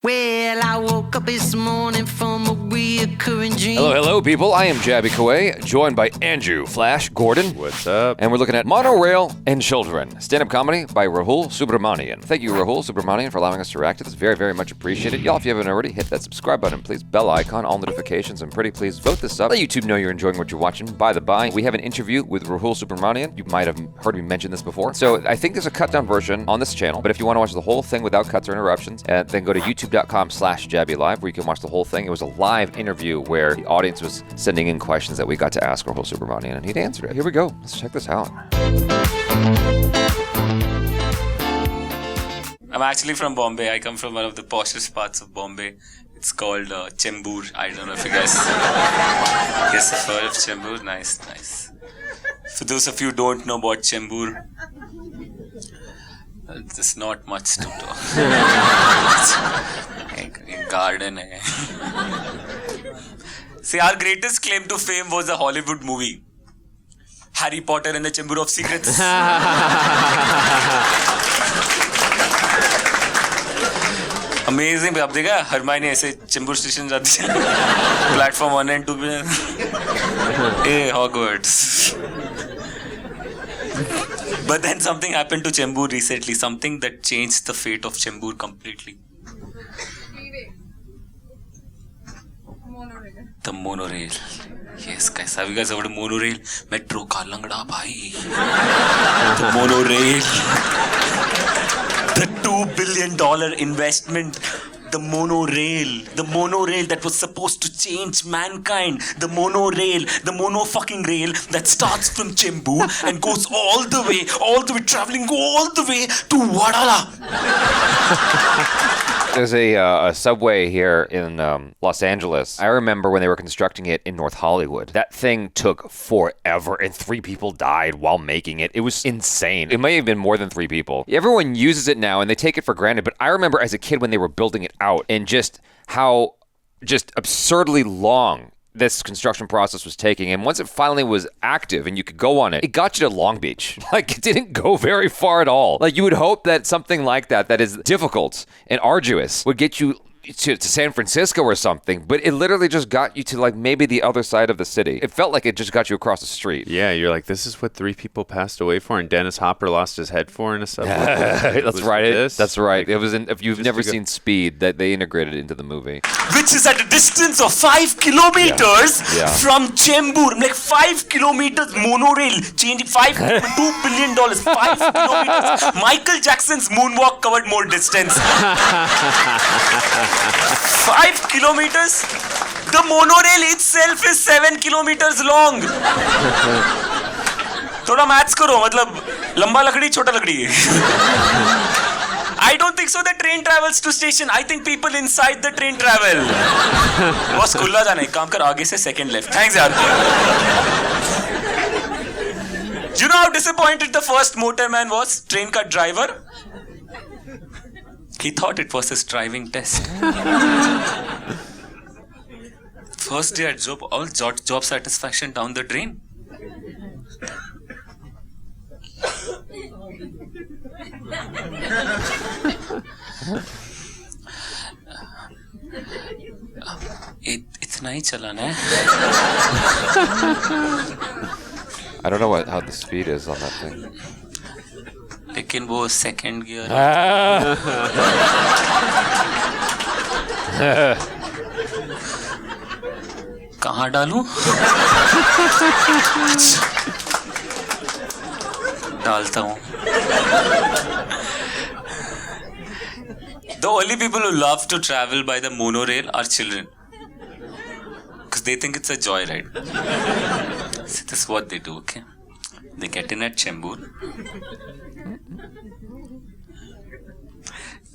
Well, I woke up this morning from a reoccurring dream. Hello, people. I am Jaby KOAY, joined by Andrew Flash Gordon. What's up? And we're looking at Monorail and Children, stand-up comedy by RAHUL SUBRAMANIAN. Thank you, RAHUL SUBRAMANIAN, for allowing us to react to this. Very, very much appreciated. Y'all, if you haven't already, hit that subscribe button, please. Bell icon, all notifications, and pretty please vote this up. Let YouTube know you're enjoying what you're watching. By the by, we have an interview with RAHUL SUBRAMANIAN. You might have heard me mention this before. So I think there's a cut-down version on this channel, but if you want to watch the whole thing without cuts or interruptions, then go to youtube.com/Jaby Live, where you can watch the whole thing. It was a live interview where the audience was sending in questions that we got to ask RAHUL SUBRAMANIAN, and he'd answered it. Here we go. Let's check this out. I'm actually from Bombay. I come from one of the poshest parts of Bombay. It's called Chembur. I don't know if you guys have heard of Chembur. Nice. For those of you who don't know about Chembur, there's not much to talk. A garden. See, our greatest claim to fame was a Hollywood movie, Harry Potter and the Chamber of Secrets. Amazing. अब देखा Hermione ऐसे Chembur station जाती है platform 1 and 2 पे ए Hogwarts. But then something happened to Chembur recently, something that changed the fate of Chembur completely. The monorail. Yes, guys, have you guys heard of monorail? Metro ka langda bhai. The monorail. The $2 billion investment. The monorail that was supposed to change mankind. The monorail, the mono-fucking rail that starts from Chembur and goes all the way, traveling all the way to Wadala. There's a subway here in Los Angeles. I remember when they were constructing it in North Hollywood. That thing took forever, and 3 people died while making it. It was insane. It may have been more than 3 people. Everyone uses it now, and they take it for granted, but I remember as a kid when they were building it out, and just how absurdly long this construction process was taking. And once it finally was active and you could go on it, it got you to Long Beach. Like, it didn't go very far at all. Like, you would hope that something like that is difficult and arduous, would get you to San Francisco or something, but it literally just got you to, like, maybe the other side of the city. It felt like it just got you across the street. Yeah, you're like, this is what 3 people passed away for, and Dennis Hopper lost his head for in a subway. That's right. That's right. Like, it was if you've never seen Speed, that they integrated it into the movie. Which is at a distance of 5 kilometers from Chembur. Like 5 kilometers monorail, changing $2 billion, 5 kilometers. Michael Jackson's moonwalk covered more distance. 5 kilometers. The monorail itself is 7 kilometers long. थोड़ा maths करो, मतलब लंबा लकड़ी छोटा लकड़ी. I don't think so. The train travels to station. I think people inside the train travel. बस खुला जाना है. काम कर आगे से second left. Thanks यार. You know how disappointed the first motorman was? Train ka driver. He thought it was his driving test. First day at job, all job satisfaction down the drain. इतना ही चलाना है. I don't know how the speed is on that thing. लेकिन वो second gear कहाँ डालूं? डालता हूँ. The only people who love to travel by the monorail are children, because they think it's a joyride. See, this is what they do, okay? They get in at Chembur,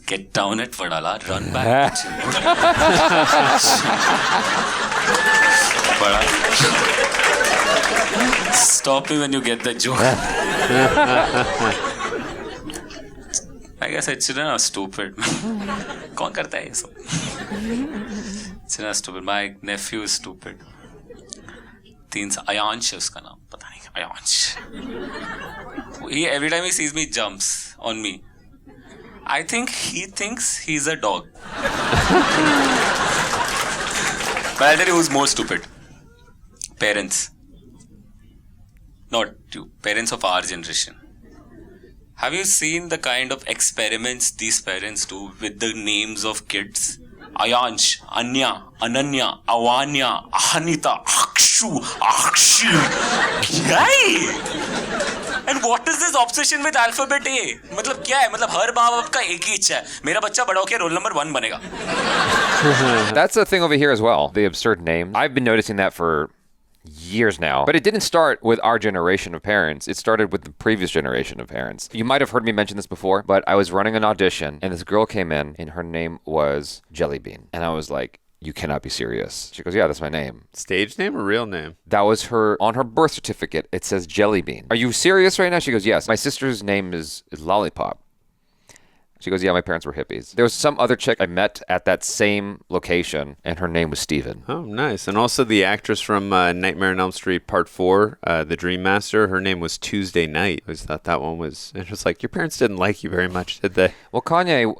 get down at Vadala, run back to Chembur. Stop me when you get the joke. I guess children are stupid. कौन करता है ये सब? Children are stupid. My nephew is stupid. 3 साल, आयांश है उसका नाम, पता नहीं Aayansh. He every time he sees me jumps on me. I think he thinks he's a dog. But I'll tell you who's more stupid. Parents. Not you. Parents of our generation. Have you seen the kind of experiments these parents do with the names of kids? Ayansh, Anya, Ananya, Avanya, Ahanita, Akshu, Akshi. Yay! And what is this obsession with alphabet A? मतलब क्या है? मतलब हर माँ बाप का एक ही इच्छा है. मेरा बच्चा बड़ा होकर रोल नंबर 1 बनेगा. That's a thing over here as well. The absurd name. I've been noticing that for years now. But it didn't start with our generation of parents. It started with the previous generation of parents. You might have heard me mention this before, but I was running an audition and this girl came in and her name was Jellybean. And I was like, you cannot be serious. She goes, yeah, that's my name. Stage name or real name? That was her, on her birth certificate, it says Jellybean. Are you serious right now? She goes, yes. My sister's name is Lollipop. She goes, yeah, my parents were hippies. There was some other chick I met at that same location, and her name was Steven. Oh, nice. And also the actress from Nightmare on Elm Street Part 4, The Dream Master, her name was Tuesday Night. I always thought that one was... And it was like, your parents didn't like you very much, did they? Well, Kanye,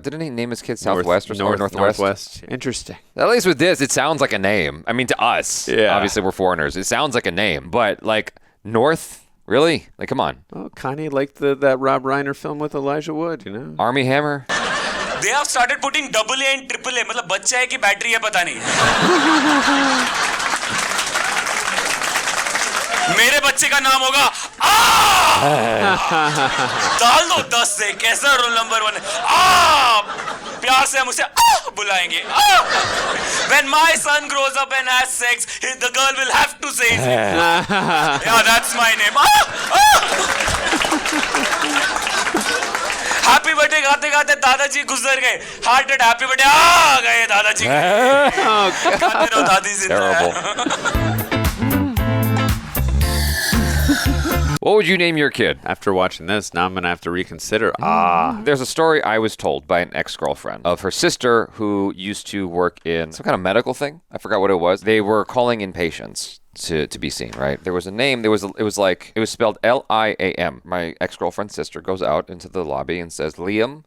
didn't he name his kid Southwest or Northwest? Northwest. Interesting. At least with this, it sounds like a name. I mean, to us, obviously we're foreigners. It sounds like a name, but like North... Really? Like, come on. Oh, Kanye liked that Rob Reiner film with Elijah Wood, you know? Army Hammer? They have started putting AA and AAA. मतलब बच्चा है कि battery है पता नहीं. मेरे बच्चे का नाम होगा डाल दो 10 से कैसा रोल नंबर 1 प्यार से हम उसे बुलाएंगे. When my son grows up and has sex, the girl will have to say, yeah, that's my name. Happy birthday गाते गाते दादाजी गुजर गए. Heart attack. हैप्पी बर्थडे आ गए दादाजी. गाते रहो दादी जिंदा है. What would you name your kid? After watching this, now I'm going to have to reconsider. There's a story I was told by an ex-girlfriend of her sister who used to work in some kind of medical thing. I forgot what it was. They were calling in patients to be seen, right? There was a name. It was spelled Liam. My ex-girlfriend's sister goes out into the lobby and says, Liam.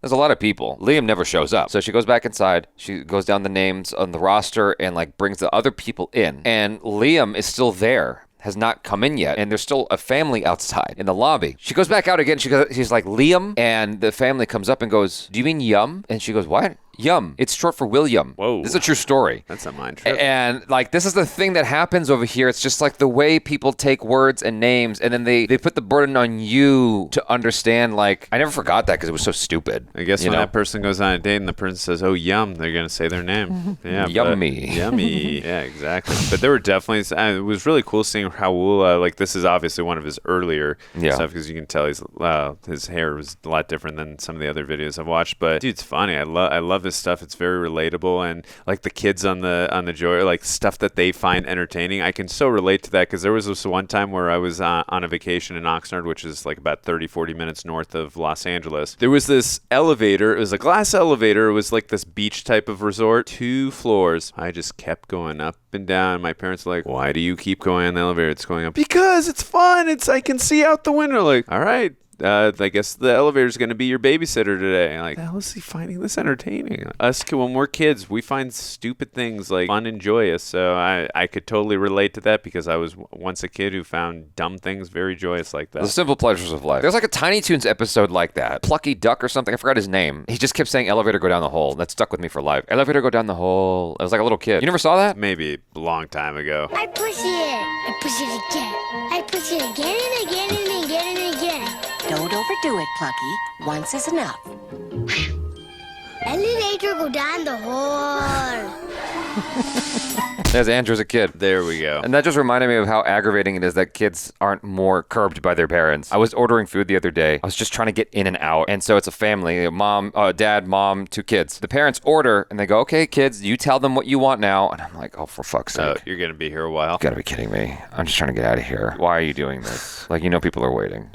There's a lot of people. Liam never shows up. So she goes back inside. She goes down the names on the roster and like brings the other people in. And Liam is still there. Has not come in yet, and there's still a family outside in the lobby. She goes back out again. She's like, Liam, and the family comes up and goes, do you mean Yum? And she goes, what? Yum. It's short for William. Whoa. This is a true story. That's a mind trip. And like, this is the thing that happens over here. It's just like the way people take words and names, and then they put the burden on you to understand. Like, I never forgot that because it was so stupid. I guess when that person goes on a date and the person says, oh, yum, they're going to say their name. Yeah. Yummy. Yummy. Yeah, exactly. But there were definitely, it was really cool seeing Rahul, like this is obviously one of his earlier stuff because you can tell his hair was a lot different than some of the other videos I've watched. But dude, it's funny. I love his stuff. It's very relatable, and like the kids on the Joy, like stuff that they find entertaining. I can so relate to that because there was this one time where I was on a vacation in Oxnard, which is like about 30-40 minutes north of Los Angeles. There was this elevator. It was a glass elevator. It was like this beach type of resort, 2 floors. I just kept going up and down. My parents were like, why do you keep going on the elevator? It's going up. Because it's fun. I can see out the window. Like, all right. I guess the elevator's going to be your babysitter today. I'm like, how is he finding this entertaining? Us, when we're kids, we find stupid things like fun and joyous. So I could totally relate to that because I was once a kid who found dumb things very joyous like that. The simple pleasures of life. There's like a Tiny Toons episode like that. Plucky Duck or something. I forgot his name. He just kept saying elevator go down the hole. That stuck with me for life. Elevator go down the hole. I was like a little kid. You never saw that? Maybe a long time ago. I push it. I push it again. I push it again and again and again and again. Don't overdo it, Plucky. Once is enough. Elevator go down the hole. There's Andrew as a kid. There we go. And that just reminded me of how aggravating it is that kids aren't more curbed by their parents. I was ordering food the other day. I was just trying to get in and out. And so it's a family, mom, dad, mom, 2 kids. The parents order and they go, okay, kids, you tell them what you want now. And I'm like, oh, for fuck's sake. You're going to be here a while. You gotta be kidding me. I'm just trying to get out of here. Why are you doing this? Like, people are waiting.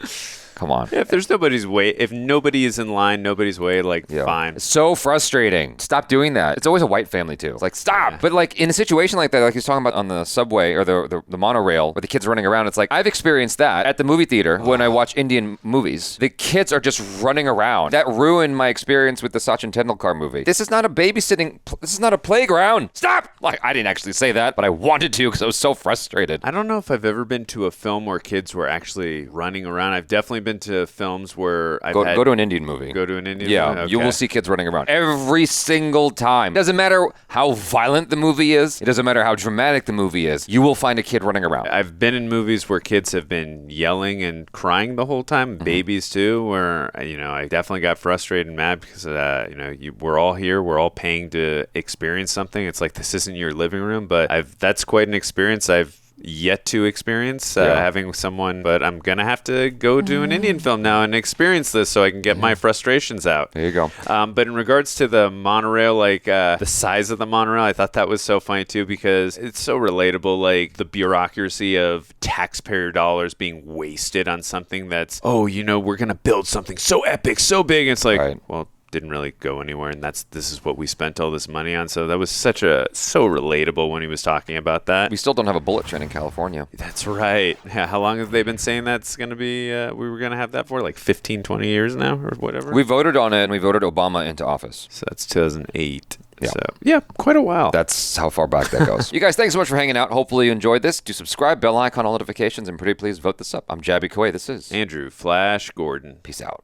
Come on. If there's nobody's wait, if nobody is in line, nobody's wait, like, fine. It's so frustrating. Stop doing that. It's always a white family, too. It's like, stop. Yeah. But, like, in a situation like that, like he was talking about on the subway or the monorail where the kids are running around, it's like, I've experienced that at the movie theater when I watch Indian movies. The kids are just running around. That ruined my experience with the Sachin Tendulkar movie. This is not a babysitting, this is not a playground. Stop! Like, I didn't actually say that, but I wanted to because I was so frustrated. I don't know if I've ever been to a film where kids were actually running around. I've definitely been to films where I've go to an Indian movie. Go to an Indian movie? Okay. You will see kids running around every single time. It doesn't matter how violent the movie is. It doesn't matter how dramatic the movie is. You will find a kid running around. I've been in movies where kids have been yelling and crying the whole time. Babies too, where, you know, I definitely got frustrated and mad because, you know, we're all here. We're all paying to experience something. It's like, this isn't your living room, but that's quite an experience I've yet to experience having someone, but I'm gonna have to go to an Indian film now and experience this so I can get my frustrations out. There you go. But in regards to the monorail, like the size of the monorail, I thought that was so funny too because it's so relatable, like the bureaucracy of taxpayer dollars being wasted on something that's, oh, you know, we're gonna build something so epic, so big. And it's like, well, didn't really go anywhere, and this is what we spent all this money on. So that was so relatable when he was talking about that. We still don't have a bullet train in California. That's right. Yeah, how long have they been saying that's going to be, we were going to have that for? Like 15, 20 years now or whatever? We voted on it, and we voted Obama into office. So that's 2008. Yeah. So, yeah, quite a while. That's how far back that goes. You guys, thanks so much for hanging out. Hopefully you enjoyed this. Do subscribe, bell icon, all notifications, and pretty please vote this up. I'm Jaby KOAY. This is Andrew Flash Gordon. Peace out.